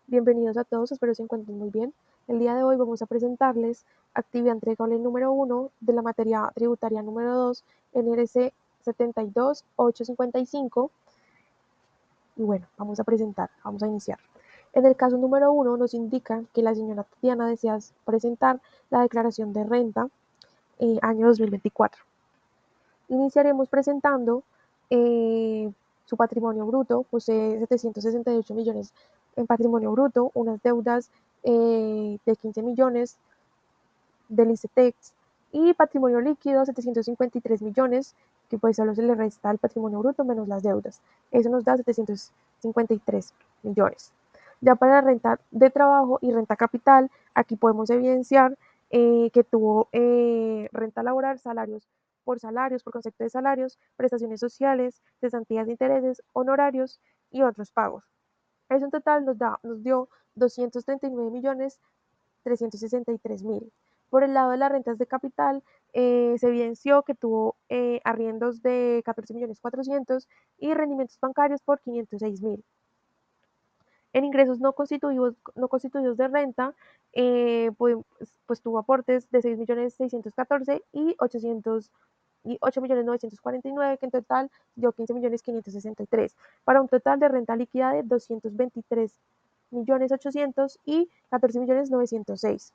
Bienvenidos a todos, espero se encuentren muy bien. El día de hoy vamos a presentarles actividad entregable número 1 de la materia tributaria número 2, NRC 72855. Y bueno, vamos a iniciar. En el caso número 1 nos indica que la señora Tatiana desea presentar la declaración de renta año 2024. Iniciaremos presentando su patrimonio bruto, posee 768 millones en patrimonio bruto, unas deudas de 15 millones del ICETEX y patrimonio líquido 753 millones, que pues solo se le resta el patrimonio bruto menos las deudas. Eso nos da 753 millones. Ya para la renta de trabajo y renta capital, aquí podemos evidenciar que tuvo renta laboral, salarios, por concepto de salarios, prestaciones sociales, cesantías de intereses, honorarios y otros pagos. Eso en total nos dio 239 millones 363 mil. Por el lado de las rentas de capital, se evidenció que tuvo arriendos de 14 millones 400 y rendimientos bancarios por 506 mil. En ingresos no constituidos de renta, pues tuvo aportes de 6 millones 614 y 8 millones 949, que en total dio 15 millones 563, para un total de renta líquida de 223 millones 800 y 14 millones 906.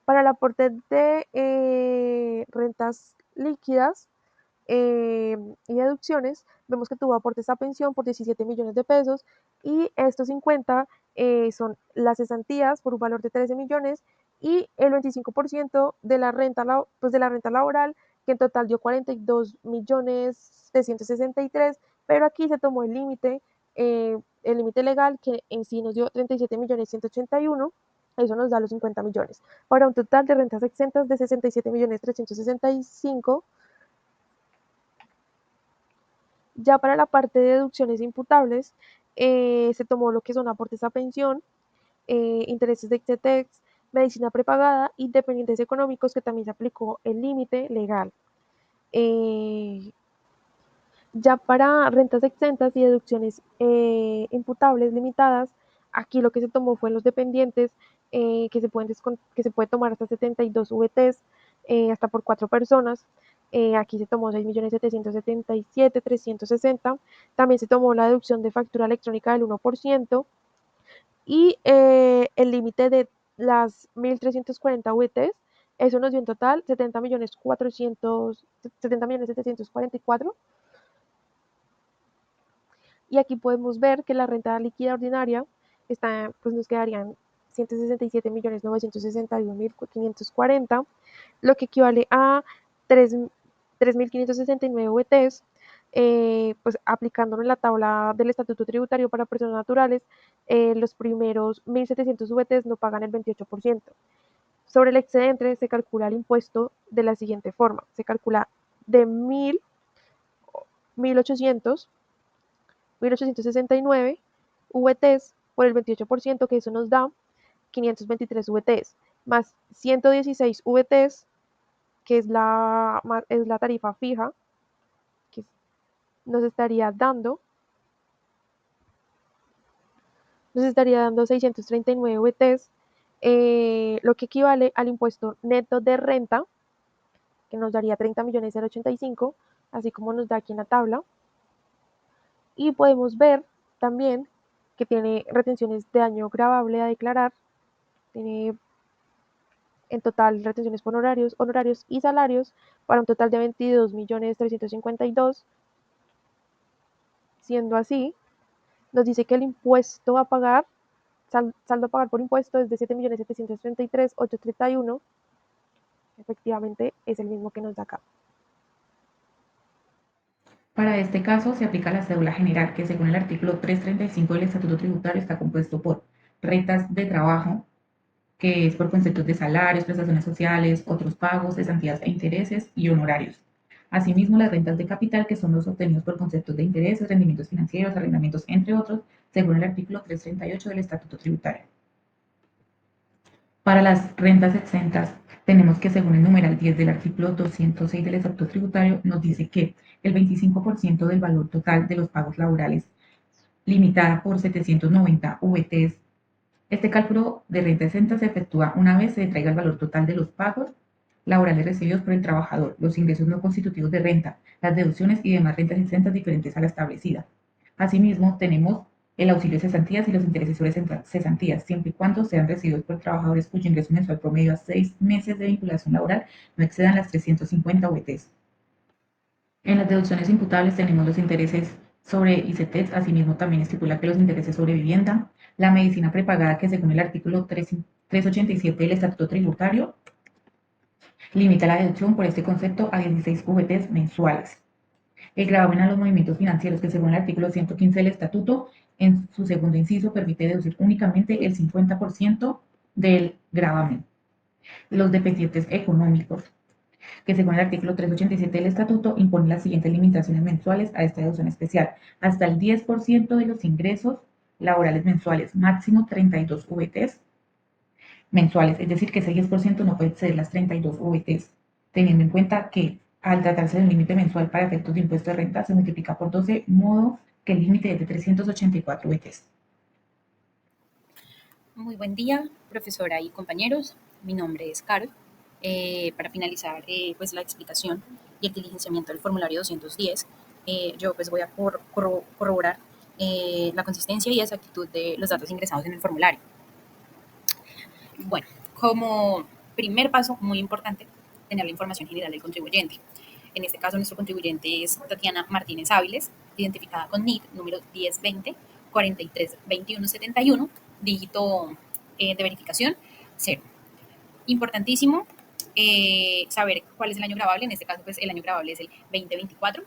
Para el aporte de rentas líquidas y deducciones, vemos que tuvo aportes a pensión por 17 millones de pesos y estos 50 son las cesantías por un valor de 13 millones y el 25% de la renta, pues de la renta laboral, que en total dio 42 millones 363, pero aquí se tomó el límite legal, que en sí nos dio 37 millones 181. Eso nos da los 50 millones, para un total de rentas exentas de 67 millones 365. Ya para la parte de deducciones imputables, se tomó lo que son aportes a pensión, intereses de ICETEX, medicina prepagada y dependientes económicos, que también se aplicó el límite legal. Ya para rentas exentas y deducciones imputables limitadas, aquí lo que se tomó fue los dependientes, que se puede tomar hasta 72 VTs, hasta por 4 personas. Aquí se tomó 6.777.360. También se tomó la deducción de factura electrónica del 1% y el límite de las 1.340 VTs. Eso nos dio en total 70.744. Y aquí podemos ver que la renta líquida ordinaria pues nos quedarían 167.961.540, lo que equivale a 3.569 VTs, pues aplicándolo en la tabla del Estatuto Tributario para personas naturales, los primeros 1.700 VTs no pagan el 28%. Sobre el excedente se calcula el impuesto de la siguiente forma: se calcula de 1.869 VTs por el 28%, que eso nos da 523 VTs, más 116 VTs, que es la tarifa fija, que nos estaría dando, 639 VTs, lo que equivale al impuesto neto de renta, que nos daría 30.085, así como nos da aquí en la tabla. Y podemos ver también que tiene retenciones de daño gravable a declarar, tiene en total retenciones por honorarios y salarios, para un total de 22.352.000. Siendo así, nos dice que el impuesto a pagar, saldo a pagar por impuesto, es de 7.733.831. Efectivamente, es el mismo que nos da acá. Para este caso se aplica la cédula general, que según el artículo 335 del Estatuto Tributario está compuesto por rentas de trabajo, que es por conceptos de salarios, prestaciones sociales, otros pagos, cesantías e intereses y honorarios. Asimismo, las rentas de capital, que son los obtenidos por conceptos de intereses, rendimientos financieros, arrendamientos, entre otros, según el artículo 338 del Estatuto Tributario. Para las rentas exentas, tenemos que, según el numeral 10 del artículo 206 del Estatuto Tributario, nos dice que el 25% del valor total de los pagos laborales, limitada por 790 VTs Este cálculo de renta exenta se efectúa una vez se traiga el valor total de los pagos laborales recibidos por el trabajador, los ingresos no constitutivos de renta, las deducciones y demás rentas exentas diferentes a la establecida. Asimismo, tenemos el auxilio de cesantías y los intereses sobre cesantías, siempre y cuando sean recibidos por trabajadores cuyo ingreso mensual promedio a 6 meses de vinculación laboral no excedan las 350 VTs. En las deducciones imputables tenemos los intereses sobre ICETEX, asimismo también estipula que los intereses sobre vivienda, la medicina prepagada que según el artículo 387 del Estatuto Tributario limita la deducción por este concepto a 16 VTs mensuales. El gravamen a los movimientos financieros que según el artículo 115 del Estatuto en su segundo inciso permite deducir únicamente el 50% del gravamen. Los dependientes económicos que según el artículo 387 del Estatuto impone las siguientes limitaciones mensuales a esta deducción especial. Hasta el 10% de los ingresos laborales mensuales, máximo 32 VTs mensuales, es decir, que ese 10% no puede exceder las 32 VTs, teniendo en cuenta que al tratarse de un límite mensual para efectos de impuesto de renta se multiplica por 12, modo que el límite es de 384 VTs. Muy buen día, profesora y compañeros. Mi nombre es Carol. Para finalizar pues la explicación y el diligenciamiento del formulario 210, yo pues voy a corroborar la consistencia y exactitud de los datos ingresados en el formulario. Bueno, como primer paso muy importante, tener la información general del contribuyente. En este caso, nuestro contribuyente es Tatiana Martínez Áviles, identificada con NIC número 1020 43 21 71, dígito de verificación 0. Importantísimo saber cuál es el año grabable. En este caso, pues el año grabable es el 2024.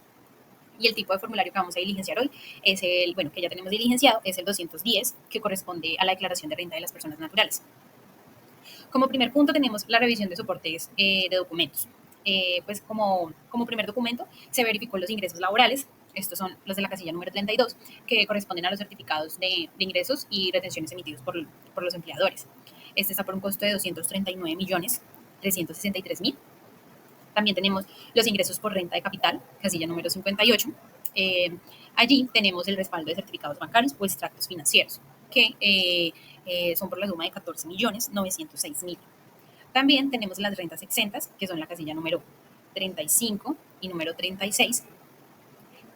Y el tipo de formulario que vamos a diligenciar hoy es el, bueno, que ya tenemos diligenciado, es el 210, que corresponde a la declaración de renta de las personas naturales. Como primer punto tenemos la revisión de soportes de documentos. Pues como primer documento se verificó los ingresos laborales. Estos son los de la casilla número 32, que corresponden a los certificados de ingresos y retenciones emitidos por los empleadores. Este está por un costo de 239.363.000. También tenemos los ingresos por renta de capital, casilla número 58. Allí tenemos el respaldo de certificados bancarios o extractos financieros, que son por la suma de 14.906.000. También tenemos las rentas exentas, que son la casilla número 35 y número 36,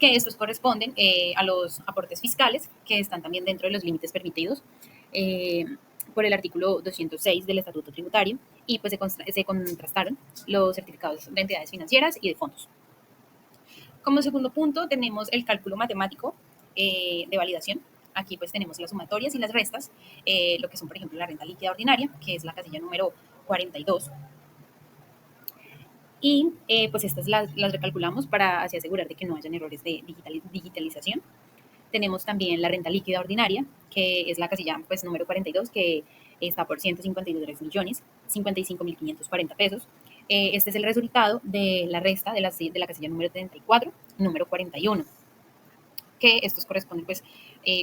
que estos corresponden a los aportes fiscales, que están también dentro de los límites permitidos por el artículo 206 del Estatuto Tributario, y pues se contrastaron los certificados de entidades financieras y de fondos. Como segundo punto tenemos el cálculo matemático de validación. Aquí pues tenemos las sumatorias y las restas, lo que son por ejemplo la renta líquida ordinaria, que es la casilla número 42. Y pues estas las recalculamos para así asegurar de que no hayan errores de digitalización. Tenemos también la renta líquida ordinaria, que es la casilla pues número 42, que está por 153.055.540 pesos. Este es el resultado de la resta de la casilla número 34, número 41, que estos corresponden, pues,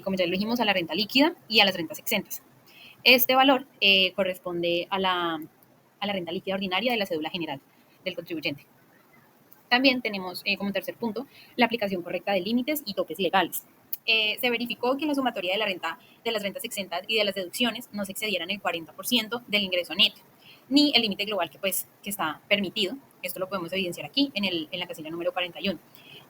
como ya lo dijimos, a la renta líquida y a las rentas exentas. Este valor corresponde a la renta líquida ordinaria de la cédula general del contribuyente. También tenemos como tercer punto la aplicación correcta de límites y topes legales. Se verificó que la sumatoria de las rentas exentas y de las deducciones no se excedieran el 40% del ingreso neto, ni el límite global que está permitido. Esto lo podemos evidenciar aquí en la casilla número 41.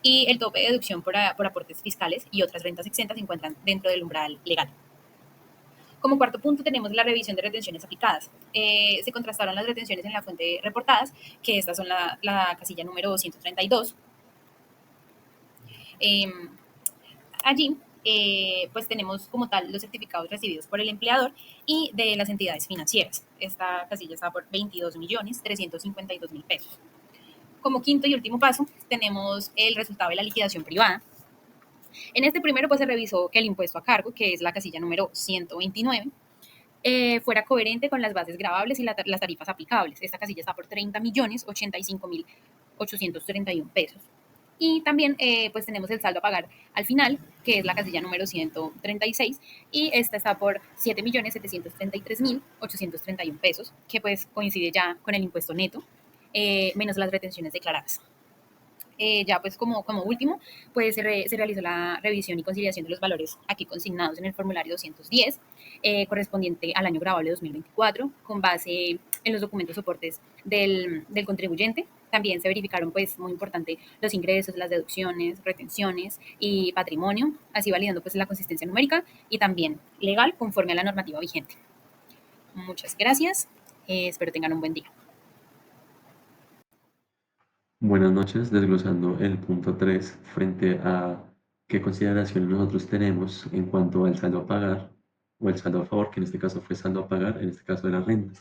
Y el tope de deducción por aportes fiscales y otras rentas exentas se encuentran dentro del umbral legal. Como cuarto punto tenemos la revisión de retenciones aplicadas. Se contrastaron las retenciones en la fuente reportadas, que estas son la casilla número 132. Allí pues tenemos como tal los certificados recibidos por el empleador y de las entidades financieras. Esta casilla está por 22.352.000 pesos. Como quinto y último paso tenemos el resultado de la liquidación privada. En este primero pues se revisó que el impuesto a cargo, que es la casilla número 129, fuera coherente con las bases gravables y las tarifas aplicables. Esta casilla está por 30.085.831 pesos. Y también pues tenemos el saldo a pagar al final, que es la casilla número 136, y esta está por 7.733.831 pesos, que pues coincide ya con el impuesto neto, menos las retenciones declaradas. Ya pues como último, pues se realizó la revisión y conciliación de los valores aquí consignados en el formulario 210, correspondiente al año grabable 2024, con base en los documentos soportes del contribuyente. También se verificaron, pues, muy importante, los ingresos, las deducciones, retenciones y patrimonio, así validando pues la consistencia numérica y también legal conforme a la normativa vigente. Muchas gracias, espero tengan un buen día. Buenas noches, desglosando el punto 3 frente a qué consideraciones nosotros tenemos en cuanto al saldo a pagar o el saldo a favor, que en este caso fue saldo a pagar, en este caso de la renta.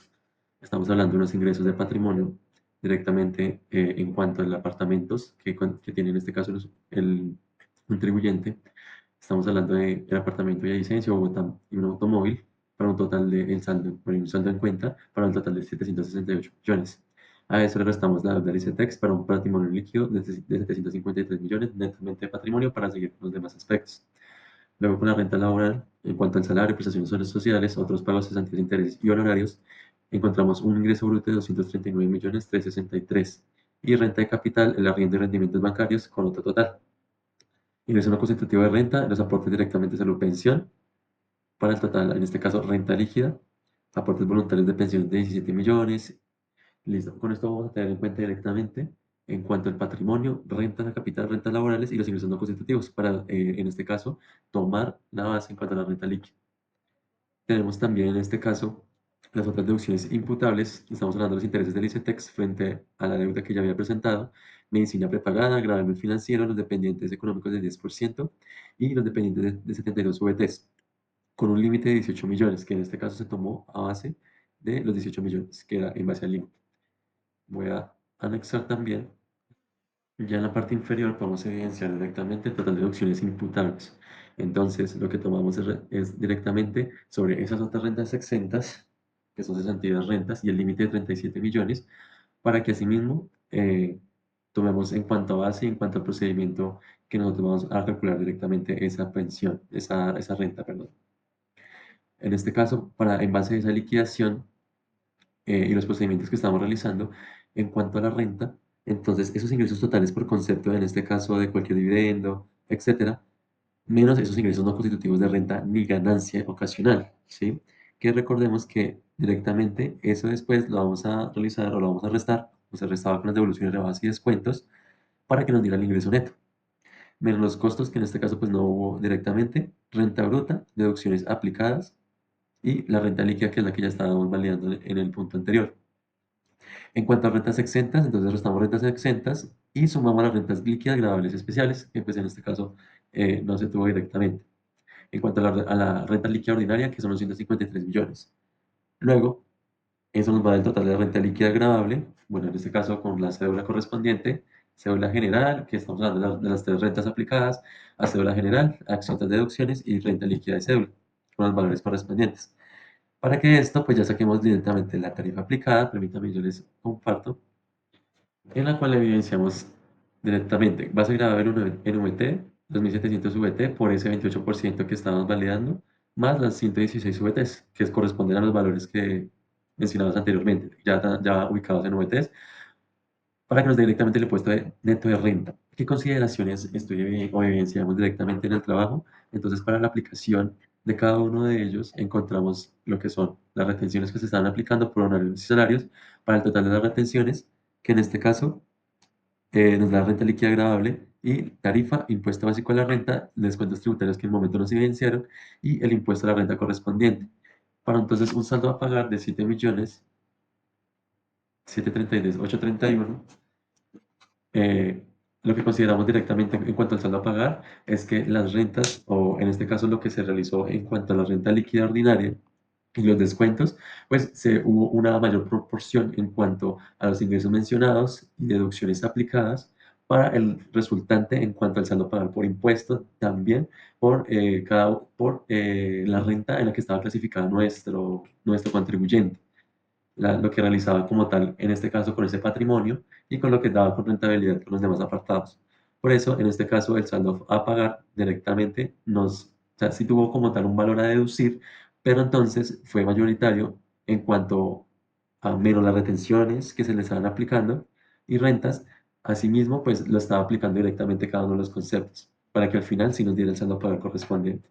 Estamos hablando de unos ingresos de patrimonio directamente en cuanto a los apartamentos que tiene en este caso el contribuyente. Estamos hablando del apartamento Villavicencio, Bogotá y un automóvil para un total de el saldo, bueno, un saldo en cuenta para un total de 768 millones. A eso le restamos la deuda del ICETEX para un patrimonio líquido de 753 millones netamente de patrimonio para seguir con los demás aspectos. Luego, con la renta laboral, en cuanto al salario, prestaciones sociales, otros pagos, cesantías, intereses y honorarios, encontramos un ingreso bruto de 239.363.000 y renta de capital, el arriendo y rendimientos bancarios con otro total. Ingreso no constitutivo de renta, los aportes directamente a salud pensión, para el total, en este caso, renta líquida, aportes voluntarios de pensiones de 17 millones. Listo, con esto vamos a tener en cuenta directamente en cuanto al patrimonio, rentas a capital, rentas laborales y los ingresos no constitutivos para, en este caso, tomar la base en cuanto a la renta líquida. Tenemos también en este caso las otras deducciones imputables. Estamos hablando de los intereses del ICETEX frente a la deuda que ya había presentado, medicina prepagada, gravamen financiero, los dependientes económicos del 10% y los dependientes de 72 VTs, con un límite de 18 millones, que en este caso se tomó a base de los 18 millones, que era en base al límite. Voy a anexar también, ya en la parte inferior podemos evidenciar directamente el total de deducciones imputables. Entonces, lo que tomamos es directamente sobre esas otras rentas exentas, que son 62 rentas, y el límite de 37 millones, para que asimismo tomemos en cuanto a base y en cuanto al procedimiento que nosotros vamos a calcular directamente esa pensión, esa renta, perdón. En este caso, en base a esa liquidación, y los procedimientos que estamos realizando en cuanto a la renta, entonces esos ingresos totales por concepto, en este caso de cualquier dividendo, etcétera, menos esos ingresos no constitutivos de renta ni ganancia ocasional, ¿sí? Que recordemos que directamente eso después lo vamos a realizar o lo vamos a restar, o se restaba con las devoluciones, rebajas y descuentos para que nos diera el ingreso neto, menos los costos que en este caso pues no hubo directamente, renta bruta, deducciones aplicadas y la renta líquida que es la que ya estábamos validando en el punto anterior. En cuanto a rentas exentas, entonces restamos rentas exentas y sumamos las rentas líquidas gravables especiales, que pues en este caso no se tuvo directamente. En cuanto a la renta líquida ordinaria, que son los 153 millones. Luego, eso nos va del total de la renta líquida gravable, bueno, en este caso con la cédula correspondiente, cédula general, que estamos hablando de las tres rentas aplicadas, a cédula general, acciones de deducciones y renta líquida de cédula, con los valores correspondientes. Para que esto, pues ya saquemos directamente la tarifa aplicada, permítanme, yo les comparto en la cual evidenciamos directamente base grabada en VT, 2700 VT por ese 28% que estábamos validando, más las 116 VTs, que corresponden a los valores que mencionamos anteriormente, ya ubicados en VTs, para que nos dé directamente el impuesto neto de renta. ¿Qué consideraciones o evidenciamos directamente en el trabajo? Entonces, para la aplicación de cada uno de ellos, encontramos lo que son las retenciones que se están aplicando por honorarios y salarios para el total de las retenciones, que en este caso nos da renta líquida agradable y tarifa, impuesto básico a la renta, descuentos tributarios que en el momento no se evidenciaron y el impuesto a la renta correspondiente. Para entonces un saldo a pagar de 7 millones, 732, 831. Lo que consideramos directamente en cuanto al saldo a pagar es que las rentas, o en este caso lo que se realizó en cuanto a la renta líquida ordinaria, y los descuentos, pues hubo una mayor proporción en cuanto a los ingresos mencionados y deducciones aplicadas para el resultante en cuanto al saldo a pagar por impuesto, también por la renta en la que estaba clasificada nuestro contribuyente, lo que realizaba como tal, en este caso con ese patrimonio y con lo que daba con rentabilidad con los demás apartados. Por eso, en este caso, el saldo a pagar directamente o sea, sí tuvo como tal un valor a deducir, pero entonces fue mayoritario en cuanto a menos las retenciones que se le estaban aplicando y rentas, Asimismo, pues lo estaba aplicando directamente cada uno de los conceptos, para que al final sí nos diera el saldo a pagar correspondiente.